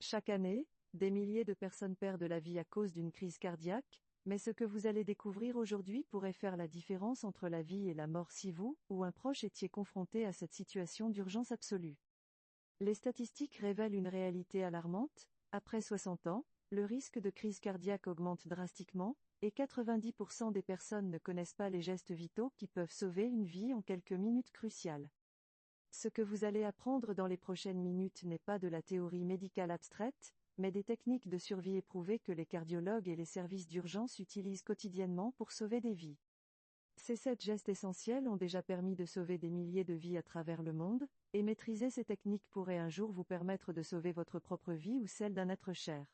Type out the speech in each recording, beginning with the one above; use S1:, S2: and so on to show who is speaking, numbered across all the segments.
S1: Chaque année, des milliers de personnes perdent la vie à cause d'une crise cardiaque, mais ce que vous allez découvrir aujourd'hui pourrait faire la différence entre la vie et la mort si vous, ou un proche étiez confronté à cette situation d'urgence absolue. Les statistiques révèlent une réalité alarmante. Après 60 ans, le risque de crise cardiaque augmente drastiquement, et 90% des personnes ne connaissent pas les gestes vitaux qui peuvent sauver une vie en quelques minutes cruciales. Ce que vous allez apprendre dans les prochaines minutes n'est pas de la théorie médicale abstraite, mais des techniques de survie éprouvées que les cardiologues et les services d'urgence utilisent quotidiennement pour sauver des vies. Ces 7 gestes essentiels ont déjà permis de sauver des milliers de vies à travers le monde, et maîtriser ces techniques pourrait un jour vous permettre de sauver votre propre vie ou celle d'un être cher.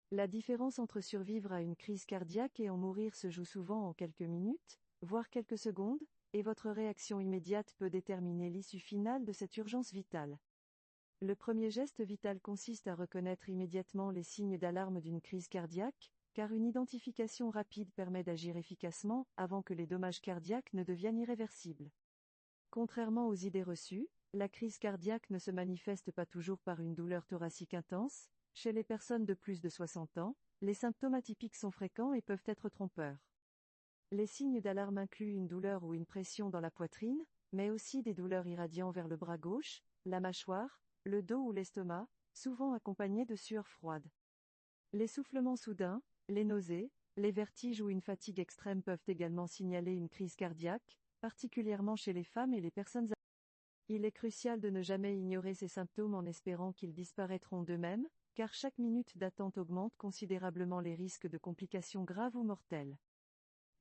S1: La différence entre survivre à une crise cardiaque et en mourir se joue souvent en quelques minutes, voire quelques secondes, et votre réaction immédiate peut déterminer l'issue finale de cette urgence vitale. Le premier geste vital consiste à reconnaître immédiatement les signes d'alarme d'une crise cardiaque, car une identification rapide permet d'agir efficacement avant que les dommages cardiaques ne deviennent irréversibles. Contrairement aux idées reçues, la crise cardiaque ne se manifeste pas toujours par une douleur thoracique intense. Chez les personnes de plus de 60 ans, les symptômes atypiques sont fréquents et peuvent être trompeurs. Les signes d'alarme incluent une douleur ou une pression dans la poitrine, mais aussi des douleurs irradiant vers le bras gauche, la mâchoire, le dos ou l'estomac, souvent accompagnées de sueur froide. L'essoufflement soudain, les nausées, les vertiges ou une fatigue extrême peuvent également signaler une crise cardiaque, particulièrement chez les femmes et les personnes âgées. Il est crucial de ne jamais ignorer ces symptômes en espérant qu'ils disparaîtront d'eux-mêmes, car chaque minute d'attente augmente considérablement les risques de complications graves ou mortelles.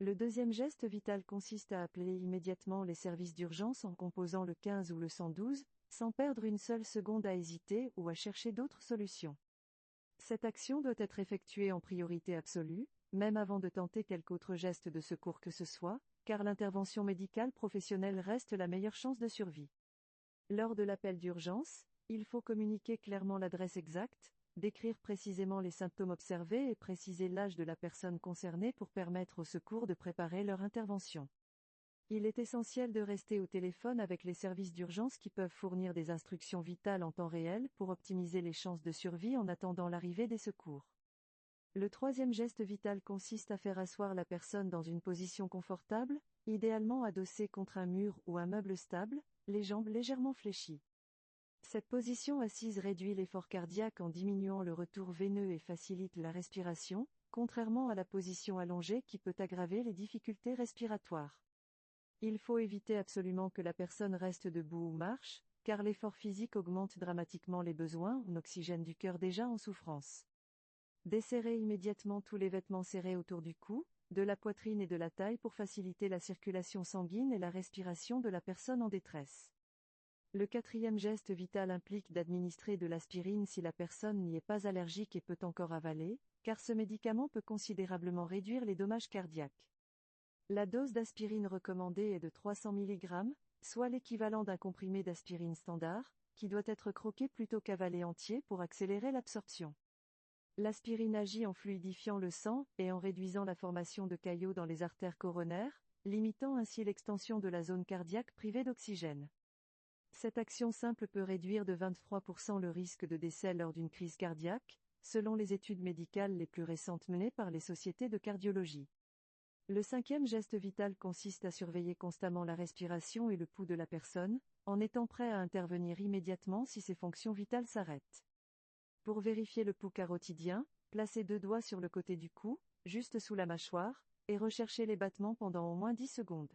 S1: Le deuxième geste vital consiste à appeler immédiatement les services d'urgence en composant le 15 ou le 112, sans perdre une seule seconde à hésiter ou à chercher d'autres solutions. Cette action doit être effectuée en priorité absolue, même avant de tenter quelque autre geste de secours que ce soit, car l'intervention médicale professionnelle reste la meilleure chance de survie. Lors de l'appel d'urgence, il faut communiquer clairement l'adresse exacte, décrire précisément les symptômes observés et préciser l'âge de la personne concernée pour permettre aux secours de préparer leur intervention. Il est essentiel de rester au téléphone avec les services d'urgence qui peuvent fournir des instructions vitales en temps réel pour optimiser les chances de survie en attendant l'arrivée des secours. Le troisième geste vital consiste à faire asseoir la personne dans une position confortable, idéalement adossée contre un mur ou un meuble stable, les jambes légèrement fléchies. Cette position assise réduit l'effort cardiaque en diminuant le retour veineux et facilite la respiration, contrairement à la position allongée qui peut aggraver les difficultés respiratoires. Il faut éviter absolument que la personne reste debout ou marche, car l'effort physique augmente dramatiquement les besoins en oxygène du cœur déjà en souffrance. Desserrez immédiatement tous les vêtements serrés autour du cou, de la poitrine et de la taille pour faciliter la circulation sanguine et la respiration de la personne en détresse. Le quatrième geste vital implique d'administrer de l'aspirine si la personne n'y est pas allergique et peut encore avaler, car ce médicament peut considérablement réduire les dommages cardiaques. La dose d'aspirine recommandée est de 300 mg, soit l'équivalent d'un comprimé d'aspirine standard, qui doit être croqué plutôt qu'avalé entier pour accélérer l'absorption. L'aspirine agit en fluidifiant le sang et en réduisant la formation de caillots dans les artères coronaires, limitant ainsi l'extension de la zone cardiaque privée d'oxygène. Cette action simple peut réduire de 23% le risque de décès lors d'une crise cardiaque, selon les études médicales les plus récentes menées par les sociétés de cardiologie. Le cinquième geste vital consiste à surveiller constamment la respiration et le pouls de la personne, en étant prêt à intervenir immédiatement si ses fonctions vitales s'arrêtent. Pour vérifier le pouls carotidien, placez 2 doigts sur le côté du cou, juste sous la mâchoire, et recherchez les battements pendant au moins 10 secondes.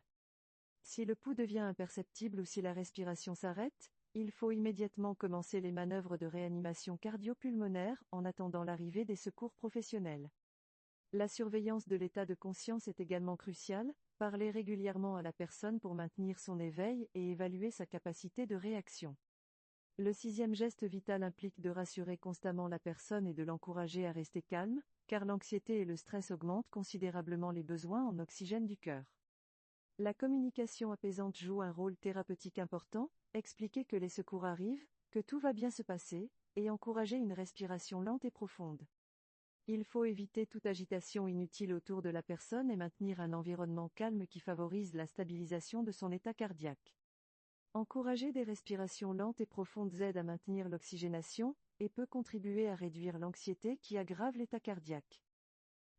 S1: Si le pouls devient imperceptible ou si la respiration s'arrête, il faut immédiatement commencer les manœuvres de réanimation cardio-pulmonaire en attendant l'arrivée des secours professionnels. La surveillance de l'état de conscience est également cruciale, parlez régulièrement à la personne pour maintenir son éveil et évaluer sa capacité de réaction. Le sixième geste vital implique de rassurer constamment la personne et de l'encourager à rester calme, car l'anxiété et le stress augmentent considérablement les besoins en oxygène du cœur. La communication apaisante joue un rôle thérapeutique important, expliquer que les secours arrivent, que tout va bien se passer, et encourager une respiration lente et profonde. Il faut éviter toute agitation inutile autour de la personne et maintenir un environnement calme qui favorise la stabilisation de son état cardiaque. Encourager des respirations lentes et profondes aide à maintenir l'oxygénation, et peut contribuer à réduire l'anxiété qui aggrave l'état cardiaque.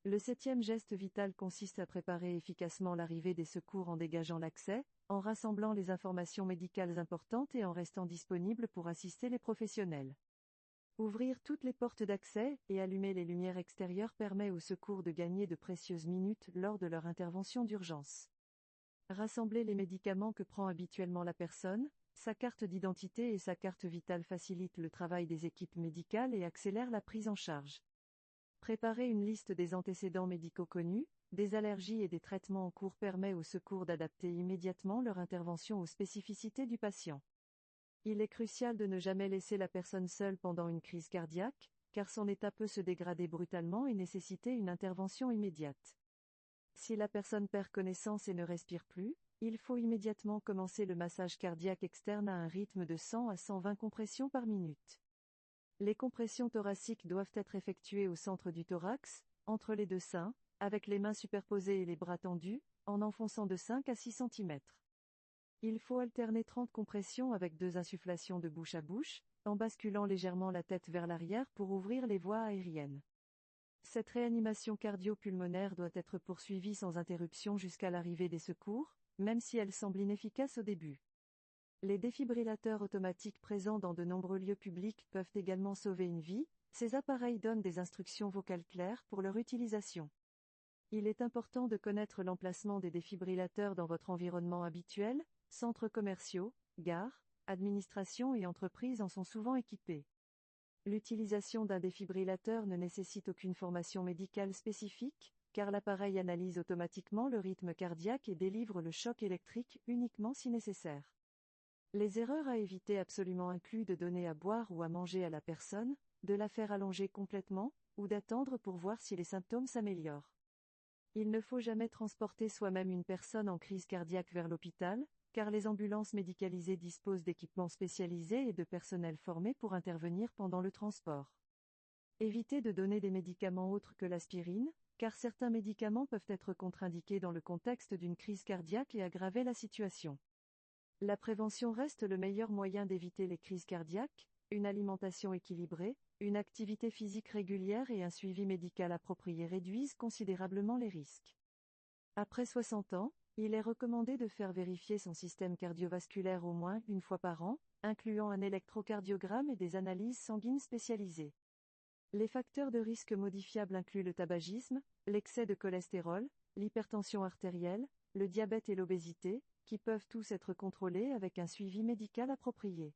S1: Le 7e geste vital consiste à préparer efficacement l'arrivée des secours en dégageant l'accès, en rassemblant les informations médicales importantes et en restant disponible pour assister les professionnels. Ouvrir toutes les portes d'accès et allumer les lumières extérieures permet aux secours de gagner de précieuses minutes lors de leur intervention d'urgence. Rassembler les médicaments que prend habituellement la personne, sa carte d'identité et sa carte vitale facilite le travail des équipes médicales et accélère la prise en charge. Préparer une liste des antécédents médicaux connus, des allergies et des traitements en cours permet aux secours d'adapter immédiatement leur intervention aux spécificités du patient. Il est crucial de ne jamais laisser la personne seule pendant une crise cardiaque, car son état peut se dégrader brutalement et nécessiter une intervention immédiate. Si la personne perd connaissance et ne respire plus, il faut immédiatement commencer le massage cardiaque externe à un rythme de 100 à 120 compressions par minute. Les compressions thoraciques doivent être effectuées au centre du thorax, entre les deux seins, avec les mains superposées et les bras tendus, en enfonçant de 5 à 6 cm. Il faut alterner 30 compressions avec 2 insufflations de bouche à bouche, en basculant légèrement la tête vers l'arrière pour ouvrir les voies aériennes. Cette réanimation cardio-pulmonaire doit être poursuivie sans interruption jusqu'à l'arrivée des secours, même si elle semble inefficace au début. Les défibrillateurs automatiques présents dans de nombreux lieux publics peuvent également sauver une vie. Ces appareils donnent des instructions vocales claires pour leur utilisation. Il est important de connaître l'emplacement des défibrillateurs dans votre environnement habituel. Centres commerciaux, gares, administrations et entreprises en sont souvent équipés. L'utilisation d'un défibrillateur ne nécessite aucune formation médicale spécifique, car l'appareil analyse automatiquement le rythme cardiaque et délivre le choc électrique uniquement si nécessaire. Les erreurs à éviter absolument incluent de donner à boire ou à manger à la personne, de la faire allonger complètement, ou d'attendre pour voir si les symptômes s'améliorent. Il ne faut jamais transporter soi-même une personne en crise cardiaque vers l'hôpital, car les ambulances médicalisées disposent d'équipements spécialisés et de personnel formé pour intervenir pendant le transport. Évitez de donner des médicaments autres que l'aspirine, car certains médicaments peuvent être contre-indiqués dans le contexte d'une crise cardiaque et aggraver la situation. La prévention reste le meilleur moyen d'éviter les crises cardiaques. Une alimentation équilibrée, une activité physique régulière et un suivi médical approprié réduisent considérablement les risques. Après 60 ans, il est recommandé de faire vérifier son système cardiovasculaire au moins une fois par an, incluant un électrocardiogramme et des analyses sanguines spécialisées. Les facteurs de risque modifiables incluent le tabagisme, l'excès de cholestérol, l'hypertension artérielle, le diabète et l'obésité, qui peuvent tous être contrôlés avec un suivi médical approprié.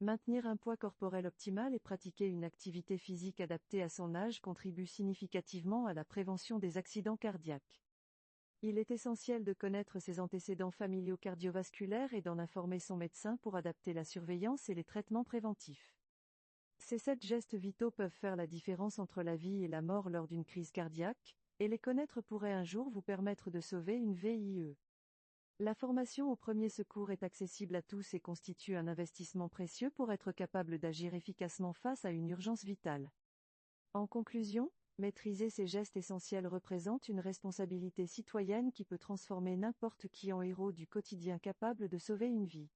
S1: Maintenir un poids corporel optimal et pratiquer une activité physique adaptée à son âge contribuent significativement à la prévention des accidents cardiaques. Il est essentiel de connaître ses antécédents familiaux cardiovasculaires et d'en informer son médecin pour adapter la surveillance et les traitements préventifs. Ces 7 gestes vitaux peuvent faire la différence entre la vie et la mort lors d'une crise cardiaque, et les connaître pourrait un jour vous permettre de sauver une vie. La formation aux premiers secours est accessible à tous et constitue un investissement précieux pour être capable d'agir efficacement face à une urgence vitale. En conclusion, maîtriser ces gestes essentiels représente une responsabilité citoyenne qui peut transformer n'importe qui en héros du quotidien capable de sauver une vie.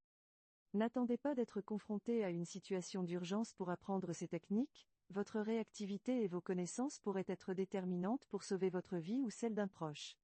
S1: N'attendez pas d'être confronté à une situation d'urgence pour apprendre ces techniques. Votre réactivité et vos connaissances pourraient être déterminantes pour sauver votre vie ou celle d'un proche.